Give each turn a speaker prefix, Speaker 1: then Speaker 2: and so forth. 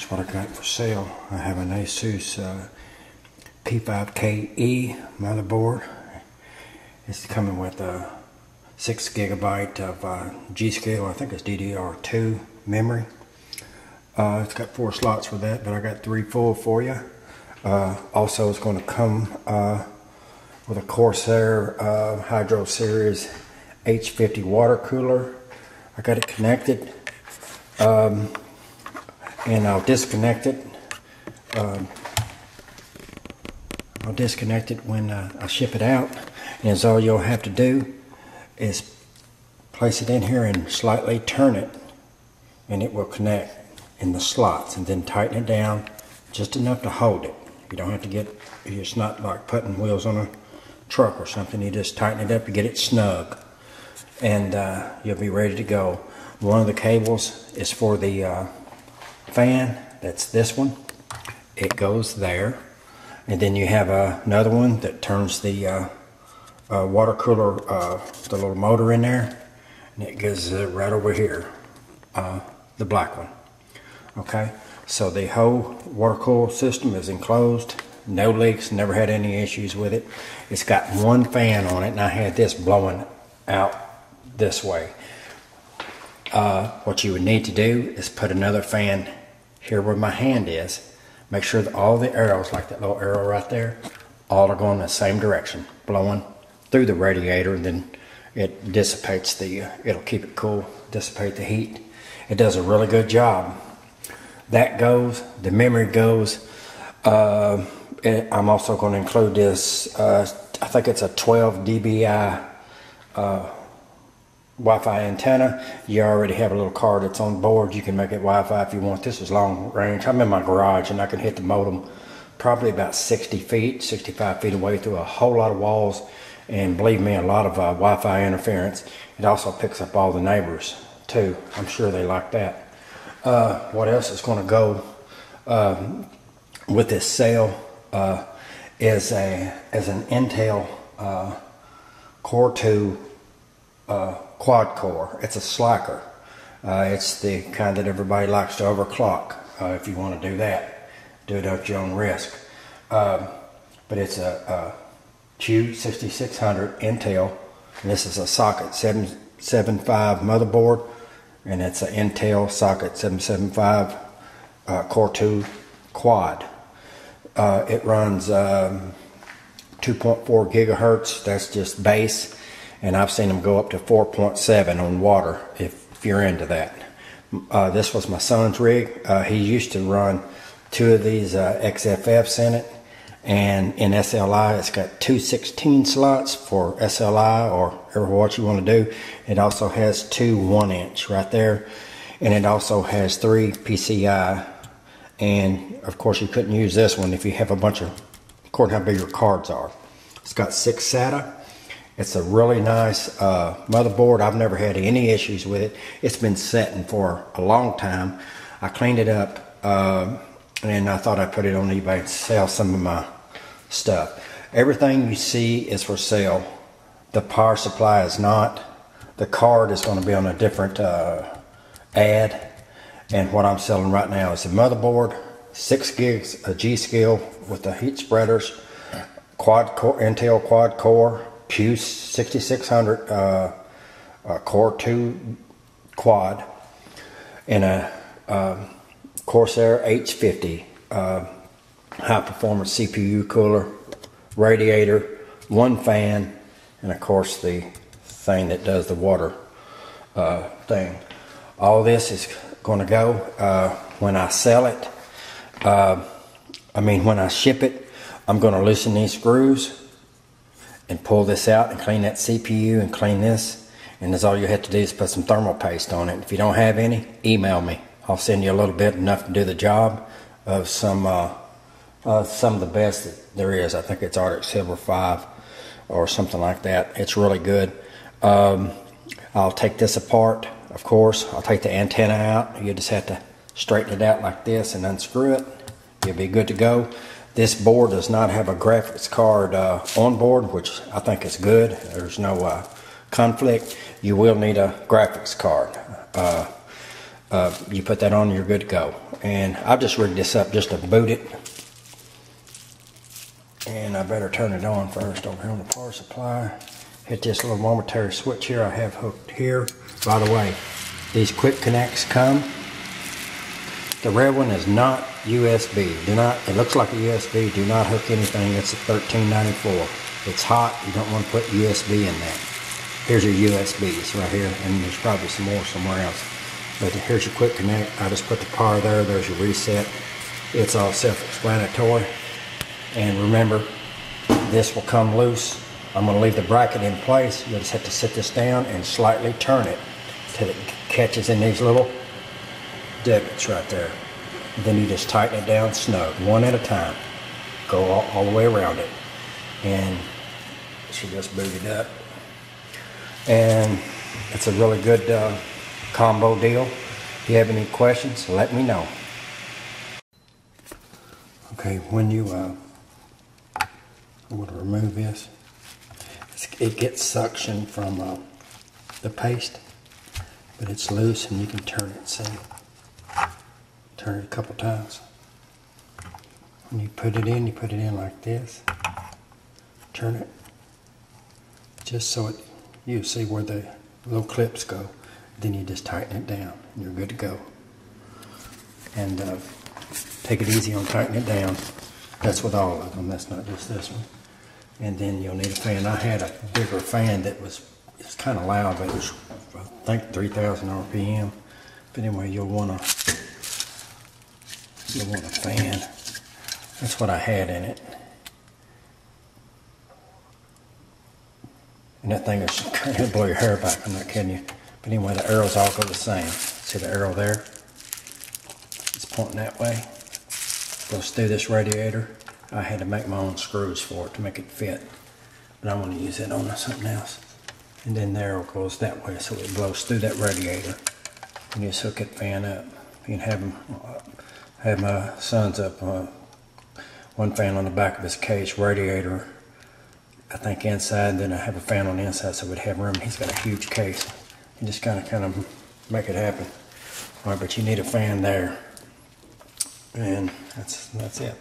Speaker 1: That's what I got for sale. I have an Asus P5KE motherboard. It's coming with a 6 GB of Gskill, I think it's DDR2 memory. It's got 4 slots for that, but I got 3 full for you. Also, it's going to come with a Corsair Hydro Series H2o water cooler. I got it connected, and I'll disconnect it. I'll disconnect it when I ship it out, and so all you'll have to do is place it in here and slightly turn it, and it will connect in the slots, and then tighten it down just enough to hold it. You don't have to get, it's not like putting wheels on a truck or something. You just tighten it up to get it snug, and you'll be ready to go. One of the cables is for the fan. That's this one. It goes there, and then you have another one that turns the water cooler, the little motor in there, and it goes right over here, the black one. Okay, so the whole water cooler system is enclosed, no leaks, never had any issues with it. It's got one fan on it, and I had this blowing out this way. What you would need to do is put another fan here where my hand is. Make sure that all the arrows, like that little arrow right there, all are going in the same direction, blowing through the radiator, and then it dissipates it'll keep it cool, dissipate the heat. It does a really good job. That goes, the memory goes. I'm also going to include this, I think it's a 12 dBi Wi-Fi antenna. You already have a little card that's on board. You can make it Wi-Fi if you want. This is long range. I'm in my garage, and I can hit the modem probably about 60 feet, 65 feet away through a whole lot of walls, and believe me, a lot of Wi-Fi interference. It also picks up all the neighbors too. I'm sure they like that. What else is going to go with this sale is an Intel Core 2 quad core. It's a Slacr. It's the kind that everybody likes to overclock. If you want to do that, do it at your own risk. But it's a Q6600 Intel, and this is a socket 775 motherboard, and it's an Intel socket 775 Core 2 quad. It runs 2.4 gigahertz. That's just base, and I've seen them go up to 4.7 on water if you're into that. This was my son's rig. He used to run 2 of these XFFs in it, and in SLI it's got 2 16 slots for SLI or what you want to do. It also has 2 1-inch right there, and it also has 3 PCI. And of course you couldn't use this one if you have a bunch of, according to how big your cards are. It's got 6 SATA. It's a really nice motherboard. I've never had any issues with it. It's been sitting for a long time. I cleaned it up, and I thought I'd put it on eBay and sell some of my stuff. Everything you see is for sale. The power supply is not. The card is going to be on a different ad. And what I'm selling right now is a motherboard, 6 gigs of Gskill with the heat spreaders, quad core, Intel quad core, Q6600 Core 2 quad, and a Corsair H2o high performance CPU cooler, radiator, 1 fan, and of course the thing that does the water thing. All this is going to go when I sell it. When I ship it, I'm going to loosen these screws and pull this out and clean that CPU and clean this, and that's all you have to do is put some thermal paste on it. If you don't have any, email me. I'll send you a little bit, enough to do the job of some of the best that there is. I think it's Arctic Silver 5 or something like that. It's really good. I'll take this apart, of course. I'll take the antenna out. You just have to straighten it out like this and unscrew it. You'll be good to go. This board does not have a graphics card on board, which I think is good. There's no conflict. You will need a graphics card. You put that on, you're good to go. And I've just rigged this up just to boot it. And I better turn it on first over here on the power supply. Hit this little momentary switch here I have hooked here. By the way, these quick connects come. The red one is not USB. Do not, it looks like a USB. Do not hook anything. It's a $13.94. It's hot. You don't want to put USB in that. Here's your USBs right here, and there's probably some more somewhere else. But here's your quick connect. I just put the power there. There's your reset. It's all self-explanatory. And remember, this will come loose. I'm going to leave the bracket in place. You'll just have to sit this down and slightly turn it till it catches in these little divots right there. And then you just tighten it down snug, one at a time. Go all the way around it. And it should just boot it up. And it's a really good combo deal. If you have any questions, let me know. Okay, when you I'm going to remove this. It gets suction from the paste, but it's loose and you can turn it, see? Turn it a couple times. When you put it in like this. Turn it just so you see where the little clips go. Then you just tighten it down and you're good to go. And take it easy on tightening it down. That's with all of them, that's not just this one. And then you'll need a fan. I had a bigger fan that was kind of loud, but it was, I think, 3,000 RPM. But anyway, you'll want a fan. That's what I had in it. And that thing is going to blow your hair back, I'm not kidding you. But anyway, the arrows all go the same. See the arrow there? It's pointing that way. Goes through this radiator. I had to make my own screws for it to make it fit. But I want to use it on something else. And then the arrow goes that way so it blows through that radiator. And you just hook that fan up. You can have them, have my son's up one fan on the back of his case, radiator, I think inside, then I have a fan on the inside so we'd have room. He's got a huge case. You just kind of make it happen. All right, but you need a fan there. And that's it.